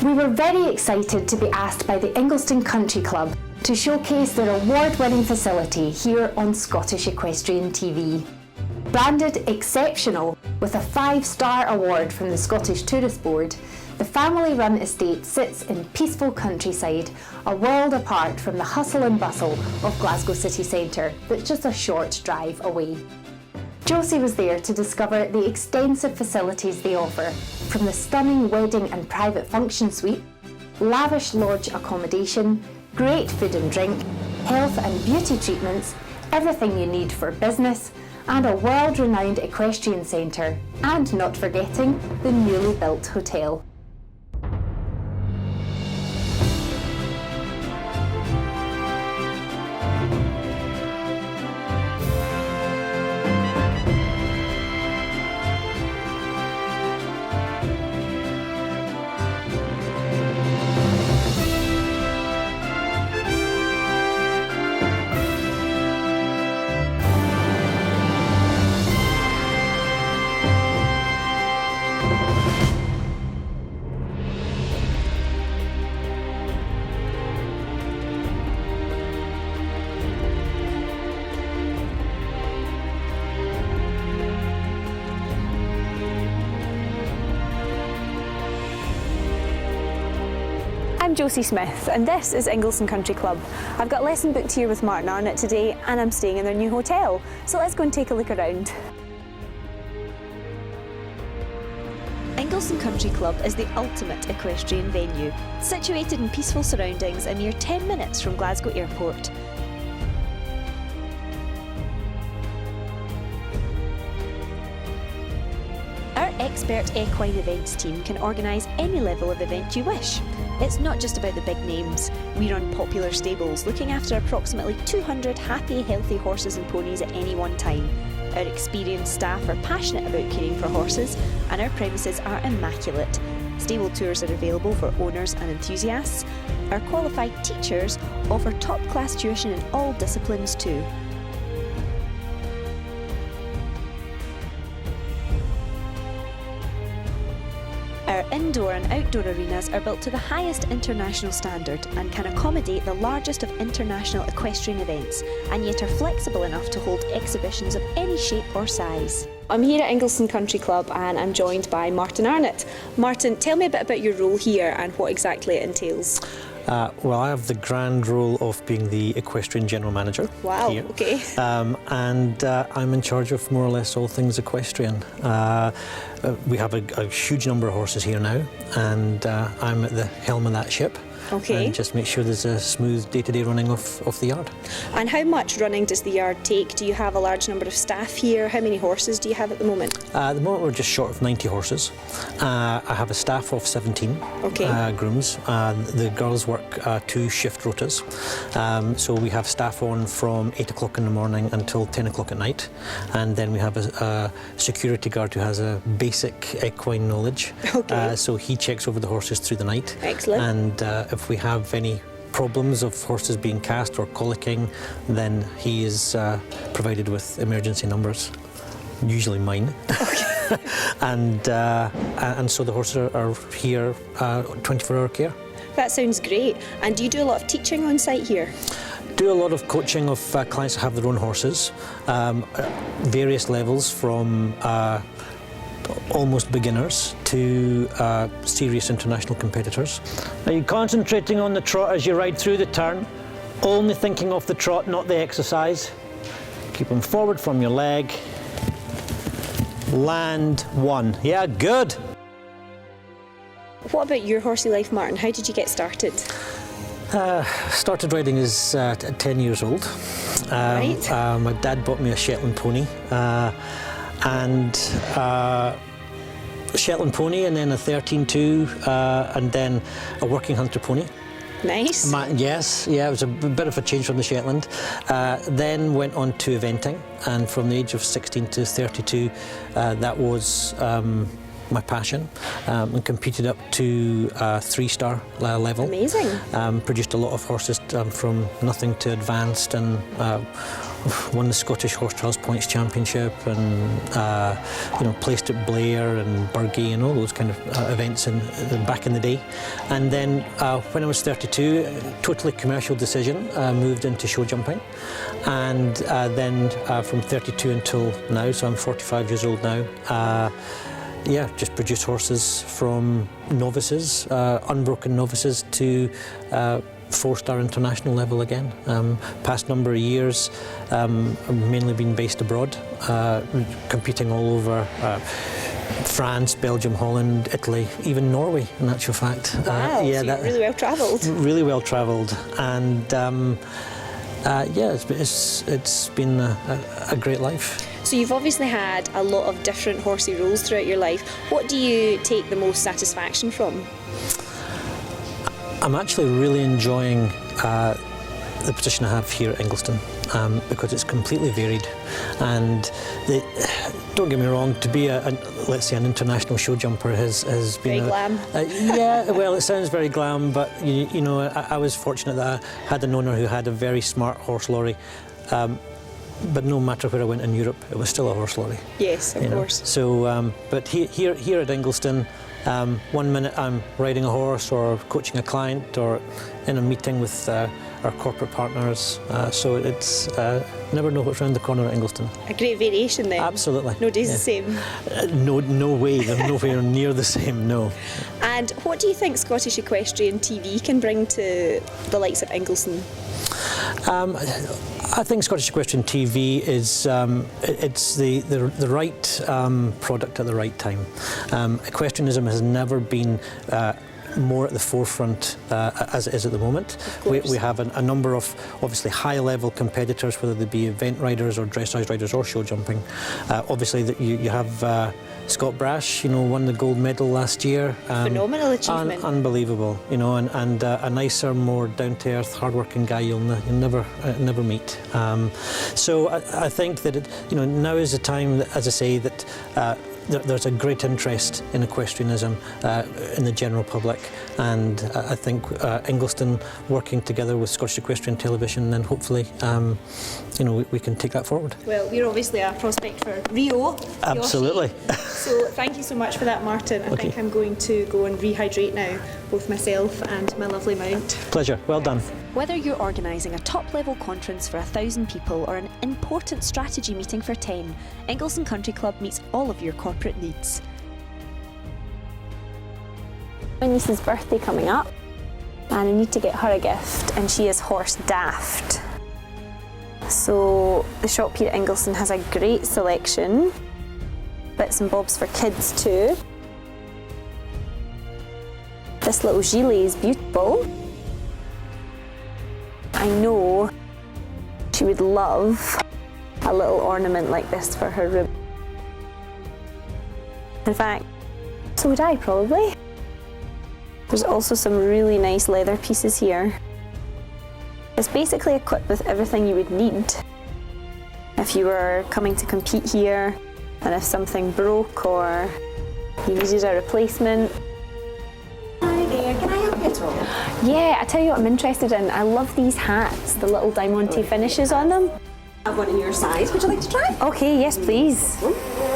We were very excited to be asked by the Ingliston Country Club to showcase their award-winning facility here on Scottish Equestrian TV. Branded exceptional with a 5-star award from the Scottish Tourist Board, the family-run estate sits in peaceful countryside, a world apart from the hustle and bustle of Glasgow city centre, that's just a short drive away. Josie was there to discover the extensive facilities they offer, from the stunning wedding and private function suite, lavish lodge accommodation, great food and drink, health and beauty treatments, everything you need for business, and a world-renowned equestrian centre, and not forgetting the newly built hotel. I'm Josie Smith and this is Engleson Country Club. I've got a lesson booked here with Martin Arnott today and I'm staying in their new hotel. So let's go and take a look around. Engleson Country Club is the ultimate equestrian venue, situated in peaceful surroundings and mere 10 minutes from Glasgow Airport. Our expert equine events team can organise any level of event you wish. It's not just about the big names. We run popular stables, looking after approximately 200 happy, healthy horses and ponies at any one time. Our experienced staff are passionate about caring for horses, and our premises are immaculate. Stable tours are available for owners and enthusiasts. Our qualified teachers offer top-class tuition in all disciplines too. Our indoor and outdoor arenas are built to the highest international standard and can accommodate the largest of international equestrian events, and yet are flexible enough to hold exhibitions of any shape or size. I'm here at Engleson Country Club and I'm joined by Martin Arnott. Martin, tell me a bit about your role here and what exactly it entails. Well, I have the grand role of being the equestrian general manager. Wow, here. okay. And I'm in charge of more or less all things equestrian. We have a huge number of horses here now, and I'm at the helm of that ship. Okay. And just make sure there's a smooth day-to-day running of the yard. And how much running does the yard take? Do you have a large number of staff here? How many horses do you have at the moment? At the moment we're just short of 90 horses. I have a staff of 17 grooms. The girls work 2 shift rotas. So we have staff on from 8 o'clock in the morning until 10 o'clock at night. And then we have a security guard who has a basic equine knowledge. Okay. So he checks over the horses through the night. Excellent. And if we have any problems of horses being cast or colicking, then he is provided with emergency numbers, usually mine. Okay. and so the horses are here 24-hour care. That sounds great. And do you do a lot of teaching on site here? Do a lot of coaching of clients who have their own horses, various levels from almost beginners to serious international competitors. Are you concentrating on the trot as you ride through the turn? Only thinking of the trot, not the exercise. Keep them forward from your leg. Land 1. Yeah, good. What about your horsey life, Martin? How did you get started? Started riding as 10 years old. Right. My dad bought me a Shetland pony. Shetland pony, and then a 13-2, and then a working hunter pony. Nice. Yes, yeah, it was a bit of a change from the Shetland. Then went on to eventing, and from the age of 16 to 32, that was my passion, and competed up to 3-star level. Amazing. Produced a lot of horses from nothing to advanced, and won the Scottish Horse Trials Points Championship, and placed at Blair and Burgee and all those kind of events back in the day. And then when I was 32, totally commercial decision, moved into show jumping, and then from 32 until now, so I'm 45 years old now. Just produce horses from novices, unbroken novices, to 4-star international level again. Past number of years, I've mainly been based abroad, competing all over France, Belgium, Holland, Italy, even Norway, in actual fact. Wow, so you're really well travelled. Really well travelled, and it's been a great life. So you've obviously had a lot of different horsey roles throughout your life. What do you take the most satisfaction from? I'm actually really enjoying the position I have here at Engliston, because it's completely varied, and don't get me wrong, to be let's say an international show jumper has been very glam. Well, it sounds very glam, but I was fortunate that I had an owner who had a very smart horse lorry. But no matter where I went in Europe, it was still a horse lorry. Yes, of course. So, but here at Engliston, 1 minute I'm riding a horse or coaching a client or in a meeting with our corporate partners. So it's never know what's around the corner at Engliston. A great variation then. Absolutely. No day's the same. No way. They're nowhere near the same. No. And what do you think Scottish Equestrian TV can bring to the likes of Engleson? I think Scottish Equestrian TV is it's the right product at the right time. Equestrianism has never been more at the forefront as it is at the moment. We have a number of obviously high-level competitors, whether they be event riders or dressage riders or show jumping. Obviously, you have Scott Brash, won the gold medal last year. Phenomenal achievement. Unbelievable, and a nicer, more down-to-earth, hard-working guy you'll never meet. So I think that now is the time, that, as I say, that there's a great interest in equestrianism in the general public, and I think Engliston working together with Scottish Equestrian Television, then hopefully we can take that forward. Well, we're obviously a prospect for Rio. Absolutely. So thank you so much for that, Martin. I think I'm going to go and rehydrate now, both myself and my lovely mount. Pleasure. Well done. Whether you're organising a top-level conference for 1,000 people or an important strategy meeting for 10, Engleson Country Club meets all of your corporate needs. My niece's birthday coming up, and I need to get her a gift, and she is horse daft. So the shop here at Engleson has a great selection, bits and bobs for kids too. This little gilet is beautiful. I know she would love a little ornament like this for her room. In fact, so would I probably. There's also some really nice leather pieces here. It's basically equipped with everything you would need if you were coming to compete here, and if something broke or you needed a replacement. Hi there, can I help you at all? Yeah, I tell you what I'm interested in. I love these hats, the little diamante finishes on them. I have one in your size. Would you like to try? Okay, yes please.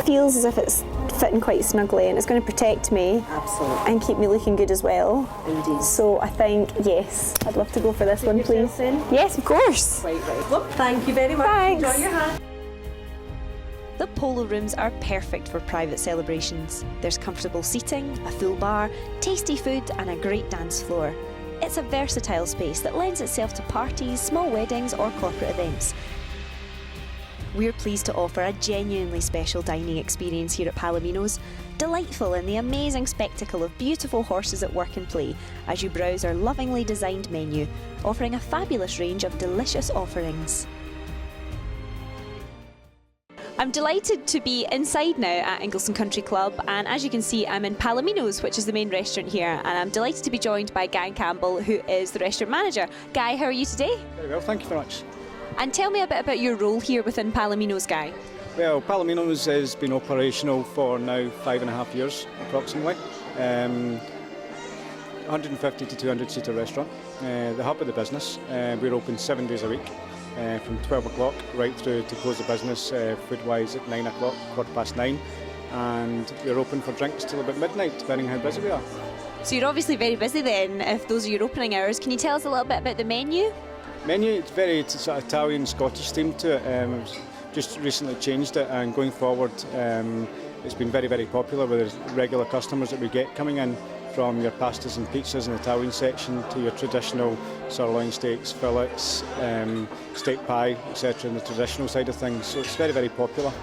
Feels as if it's fitting quite snugly, and it's going to protect me. Absolutely. And keep me looking good as well. Indeed. So I think, yes, I'd love to go for this one, yourself please. in? Yes, of course. Right. Well, thank you very much. Thanks. Enjoy your hat. The polo rooms are perfect for private celebrations. There's comfortable seating, a full bar, tasty food and a great dance floor. It's a versatile space that lends itself to parties, small weddings or corporate events. We're pleased to offer a genuinely special dining experience here at Palomino's, delightful in the amazing spectacle of beautiful horses at work and play as you browse our lovingly designed menu, offering a fabulous range of delicious offerings. I'm delighted to be inside now at Engleson Country Club, and as you can see I'm in Palomino's, which is the main restaurant here, and I'm delighted to be joined by Guy Campbell, who is the restaurant manager. Guy, how are you today? Very well, thank you very much. And tell me a bit about your role here within Palomino's, Guy. Well, Palomino's has been operational for now 5.5 years approximately. 150 to 200 seater restaurant, the hub of the business. We're open 7 days a week, from 12 o'clock right through to close the business food-wise at 9 o'clock, 9:15, and we're open for drinks till about midnight, depending how busy we are. So you're obviously very busy then, if those are your opening hours. Can you tell us a little bit about the menu? Menu, it's sort of Italian, Scottish theme to it. Just recently changed it, and going forward, it's been very, very popular with the regular customers that we get coming in, from your pastas and pizzas in the Italian section to your traditional sirloin steaks, fillets, steak pie, etc. in the traditional side of things. So it's very, very popular.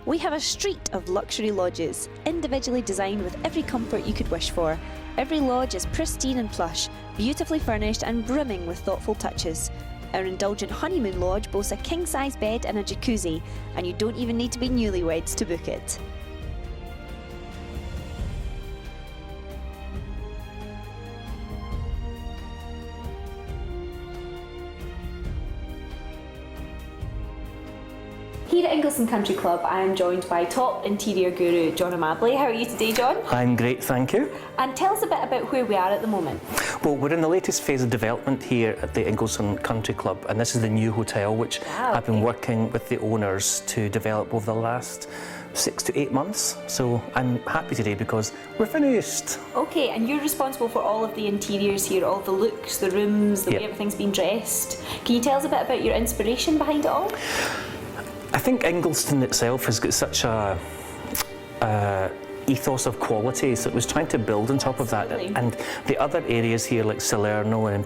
We have a street of luxury lodges, individually designed with every comfort you could wish for. Every lodge is pristine and plush, beautifully furnished and brimming with thoughtful touches. Our indulgent honeymoon lodge boasts a king-size bed and a jacuzzi, and you don't even need to be newlyweds to book it. Here at Engleson Country Club, I am joined by top interior guru John O'Malley. How are you today, John? I'm great, thank you. And tell us a bit about where we are at the moment. Well, we're in the latest phase of development here at the Engleson Country Club, and this is the new hotel which I've been working with the owners to develop over the last 6 to 8 months. So I'm happy today because we're finished. Okay, and you're responsible for all of the interiors here, all the looks, the rooms, the way everything's been dressed. Can you tell us a bit about your inspiration behind it all? I think Engliston itself has got such a ethos of quality, so it was trying to build on top of that. And the other areas here like Salerno and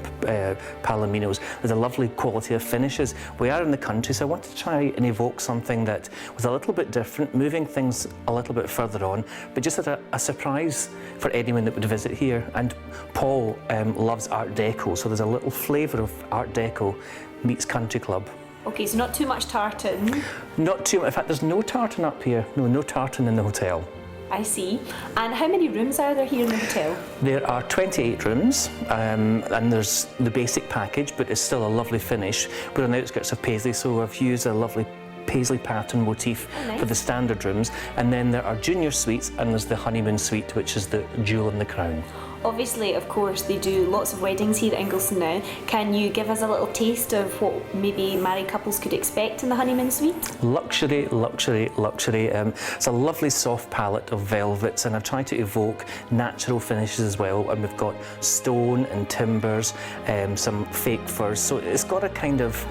Palomino's, there's a lovely quality of finishes. We are in the country, so I wanted to try and evoke something that was a little bit different, moving things a little bit further on, but just as a surprise for anyone that would visit here. And Paul loves Art Deco, so there's a little flavour of Art Deco meets Country Club. Okay, so not too much tartan. Not too much. In fact, there's no tartan up here. No tartan in the hotel. I see. And how many rooms are there here in the hotel? There are 28 rooms, and there's the basic package, but it's still a lovely finish. We're on the outskirts of Paisley, so I've used a lovely paisley pattern motif for the standard rooms. And then there are junior suites, and there's the honeymoon suite, which is the jewel in the crown. Obviously, of course, they do lots of weddings here at Engleson now. Can you give us a little taste of what maybe married couples could expect in the honeymoon suite? Luxury, luxury, luxury. It's a lovely soft palette of velvets, and I've tried to evoke natural finishes as well. And we've got stone and timbers, some fake furs. So it's got a kind of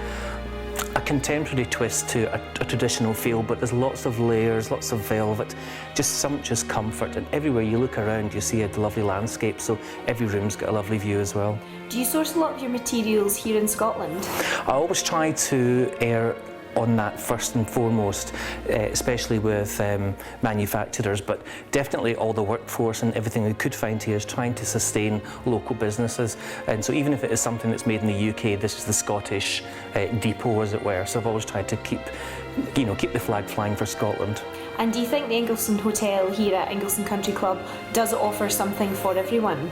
a contemporary twist to a traditional feel, but there's lots of layers, lots of velvet, just sumptuous comfort, and everywhere you look around you see a lovely landscape, so every room's got a lovely view as well. Do you source a lot of your materials here in Scotland? I always try to err on that first and foremost, especially with manufacturers, but definitely all the workforce and everything we could find here is trying to sustain local businesses. And so even if it is something that's made in the UK, this is the Scottish depot, as it were. So I've always tried to keep the flag flying for Scotland. And do you think the Engleson Hotel here at Engleson Country Club does offer something for everyone?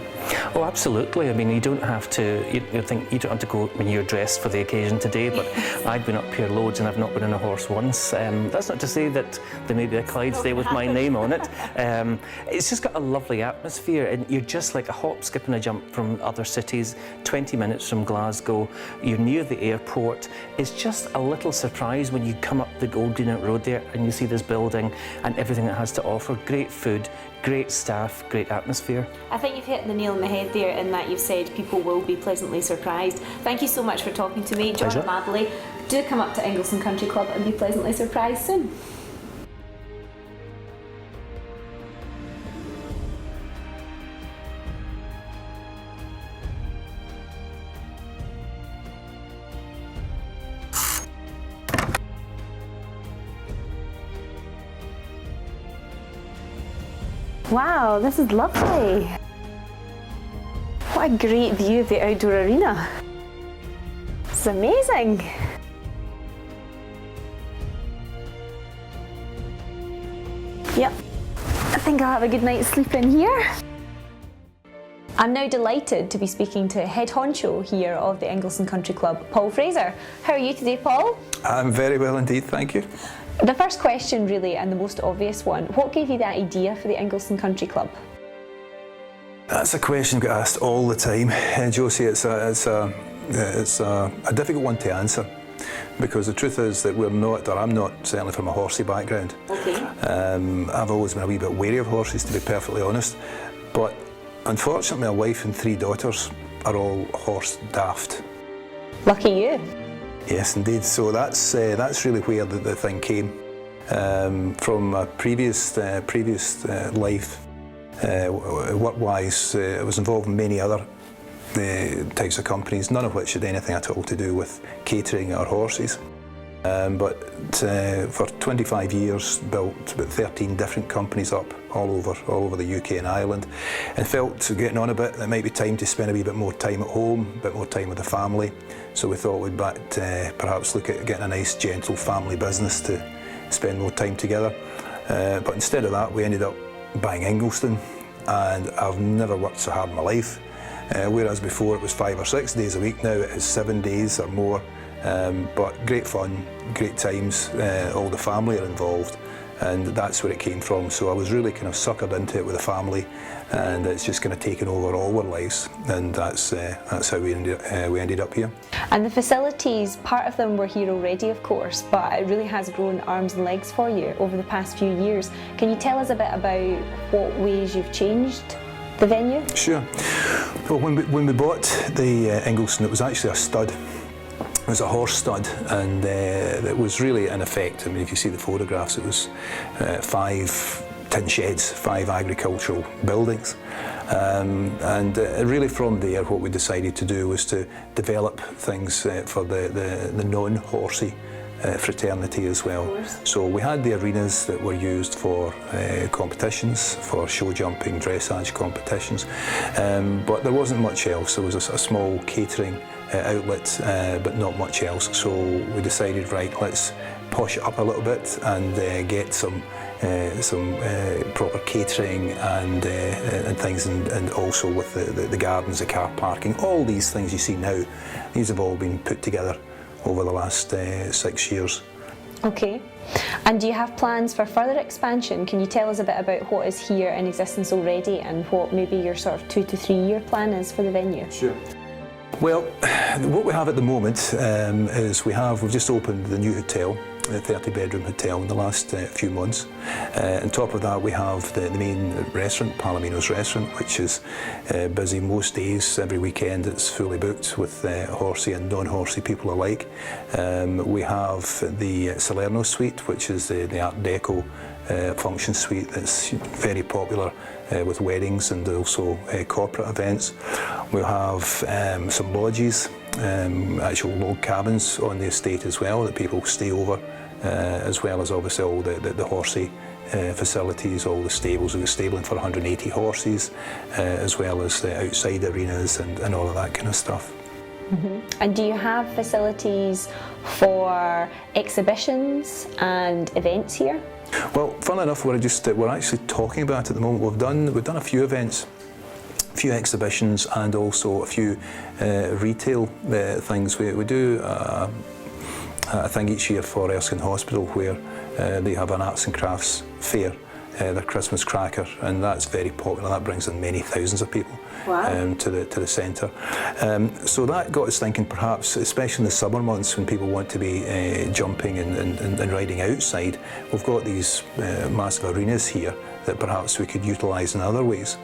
Oh, absolutely. I mean, you don't have to. You don't have to go when you're dressed for the occasion today. But I've been up here loads, and I've not been on a horse once. That's not to say that there may be a Clydesdale with my name on it. It's just got a lovely atmosphere, and you're just like a hop, skip, and a jump from other cities. 20 minutes from Glasgow. You're near the airport. It's just a little surprise when you come up the Old Greenwich Road there, and you see this building and everything it has to offer. Great food, great staff, great atmosphere. I think you've hit the nail on the head there in that you've said people will be pleasantly surprised. Thank you so much for talking to me, John O'Malley. Do come up to Engleson Country Club and be pleasantly surprised soon. Wow, this is lovely. What a great view of the outdoor arena. It's amazing. Yep, I think I'll have a good night's sleep in here. I'm now delighted to be speaking to head honcho here of the Engleson Country Club, Paul Fraser. How are you today, Paul? I'm very well indeed, thank you. The first question really, and the most obvious one, what gave you the idea for the Engleson Country Club? That's a question I get asked all the time, Josie. It's a difficult one to answer, because the truth is that I'm not certainly from a horsey background. Okay. I've always been a wee bit wary of horses, to be perfectly honest, but unfortunately my wife and 3 daughters are all horse daft. Lucky you. Yes, indeed. So that's really where the thing came from. A previous life, work-wise. I was involved in many other types of companies, none of which had anything at all to do with catering or horses. But for 25 years, built about 13 different companies up all over the UK and Ireland, and felt, getting on a bit, that it might be time to spend a wee bit more time at home, a bit more time with the family. So we thought we'd perhaps look at getting a nice, gentle family business to spend more time together. But instead of that, we ended up buying Ingliston, and I've never worked so hard in my life. Whereas before it was 5 or 6 days a week, now it is 7 days or more. But great fun, great times, all the family are involved, and that's where it came from. So I was really kind of suckered into it with the family, and it's just kind of taken over all our lives, and that's how we ended up here. And the facilities, part of them were here already, of course, but it really has grown arms and legs for you over the past few years. Can you tell us a bit about what ways you've changed the venue? Sure. Well, when we bought the Engleson, it was actually a stud. It was a horse stud, and it was really, in effect, I mean, if you see the photographs, it was 5 tin sheds, 5 agricultural buildings. And really from there, what we decided to do was to develop things for the non-horsey fraternity as well. So we had the arenas that were used for competitions, for show jumping, dressage competitions, but there wasn't much else. There was a small catering outlet, but not much else. So we decided, right, let's posh it up a little bit and get some proper catering and things, and also with the gardens, the car parking, all these things you see now, these have all been put together over the last 6 years. Okay. And do you have plans for further expansion? Can you tell us a bit about what is here in existence already, and what maybe your sort of 2 to 3 year plan is for the venue? Sure. Well, what we have at the moment is we've just opened the new hotel, a 30-bedroom hotel, in the last few months. On top of that, we have the main restaurant, Palomino's restaurant, which is busy most days. Every weekend it's fully booked with horsey and non-horsey people alike. We have the Salerno suite, which is the Art Deco function suite that's very popular with weddings and also corporate events. We have some lodges, actual log cabins on the estate as well that people stay over, as well as obviously all the horsey facilities, all the stables. We've got stabling for 180 horses, as well as the outside arenas and all of that kind of stuff. Mm-hmm. And do you have facilities for exhibitions and events here? Well, funnily enough, we're actually talking about it at the moment. We've done a few events, a few exhibitions, and also a few retail things. We do a thing each year for Erskine Hospital where they have an arts and crafts fair, their Christmas cracker, and that's very popular. That brings in many thousands of people. Wow. To the centre. So that got us thinking, perhaps, especially in the summer months when people want to be jumping and riding outside, we've got these massive arenas here that perhaps we could utilise in other ways.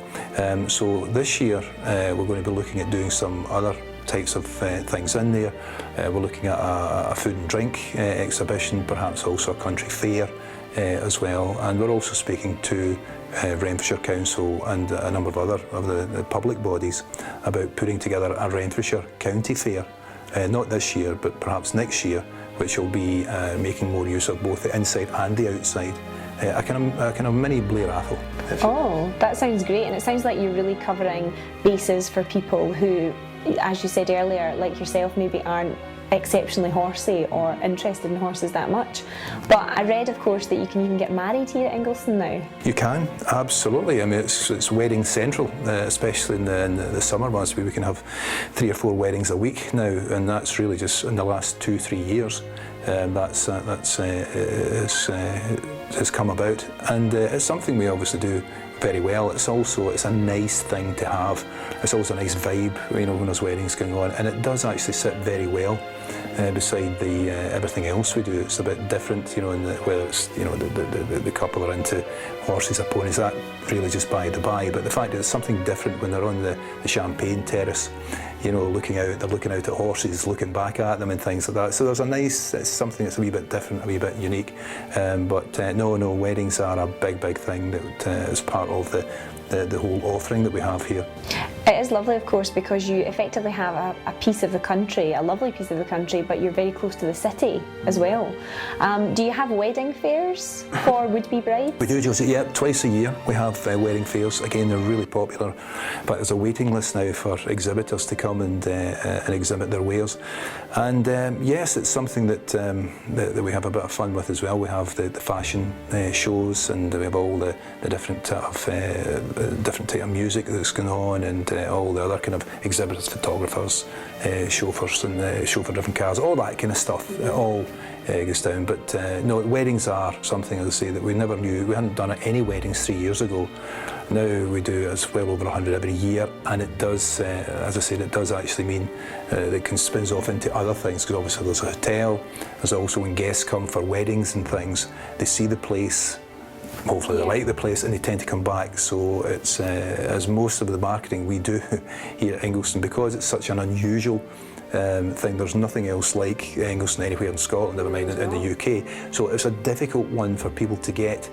So this year we're going to be looking at doing some other types of things in there. We're looking at a food and drink exhibition, perhaps also a country fair as well, and we're also speaking to Renfrewshire Council and a number of other of the public bodies about putting together a Renfrewshire County Fair, not this year but perhaps next year, which will be making more use of both the inside and the outside. A kind of mini Blair Athol. Oh, that sounds great, and it sounds like you're really covering bases for people who, as you said earlier, like yourself, maybe aren't exceptionally horsey or interested in horses that much. But I read, of course, that you can even get married here at Engleson now. You can, absolutely. I mean, it's wedding central, especially in the summer months, where we can have 3 or 4 weddings a week now, and that's really just in the last 2-3 years. Has come about, and it's something we obviously do very well. It's a nice thing to have. It's also a nice vibe, you know, when there's weddings going on, and it does actually sit very well beside everything else we do. It's a bit different, you know, whether it's, you know, the couple are into horses or ponies, that really just by the by. But the fact that it's something different when they're on the champagne terrace, you know, they're looking out at horses, looking back at them and things like that. So there's it's something that's a wee bit different, a wee bit unique. No, weddings are a big thing that is part of the whole offering that we have here. It is lovely, of course, because you effectively have a piece of the country, a lovely piece of the country, but you're very close to the city as well. Do you have wedding fairs for would-be brides? We do, Josie, yeah, twice a year we have wedding fairs. Again, they're really popular, but there's a waiting list now for exhibitors to come and exhibit their wares. And yes, it's something that we have a bit of fun with as well. We have the fashion shows, and we have all the different type of music that's going on, and all the other kind of exhibitors, photographers, chauffeurs, and chauffeur different cars, all that kind of stuff. It all goes down. But no, weddings are something, as I say, that we never knew. We hadn't done any weddings 3 years ago. Now we do as well over 100 every year, and it does, as I said, it does actually mean that it can spin off into other things, because obviously there's a hotel. There's also, when guests come for weddings and things, they see the place. Hopefully they like the place and they tend to come back. So it's, as most of the marketing we do here at Engleson, because it's such an unusual thing, there's nothing else like Engleson anywhere in Scotland, never mind in the UK. So it's a difficult one for people to get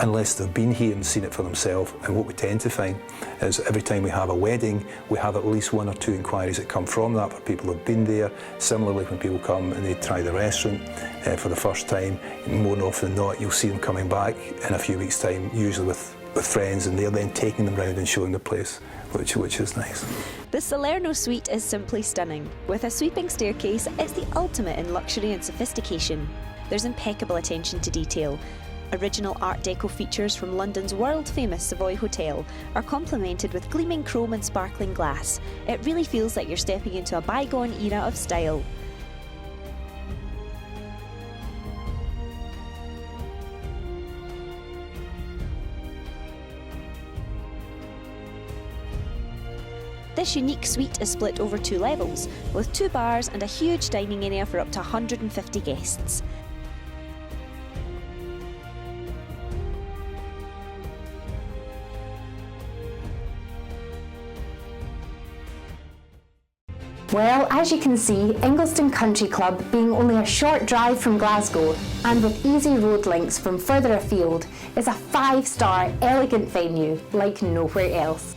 unless they've been here and seen it for themselves. And what we tend to find is every time we have a wedding, we have at least 1 or 2 inquiries that come from that, for people who've been there. Similarly, when people come and they try the restaurant for the first time, more often than not, you'll see them coming back in a few weeks' time, usually with friends, and they're then taking them round and showing the place, which is nice. The Salerno suite is simply stunning. With a sweeping staircase, it's the ultimate in luxury and sophistication. There's impeccable attention to detail. Original Art Deco features from London's world-famous Savoy Hotel are complemented with gleaming chrome and sparkling glass. It really feels like you're stepping into a bygone era of style. This unique suite is split over 2 levels, with 2 bars and a huge dining area for up to 150 guests. Well, as you can see, Ingliston Country Club, being only a short drive from Glasgow and with easy road links from further afield, is a 5-star elegant venue like nowhere else.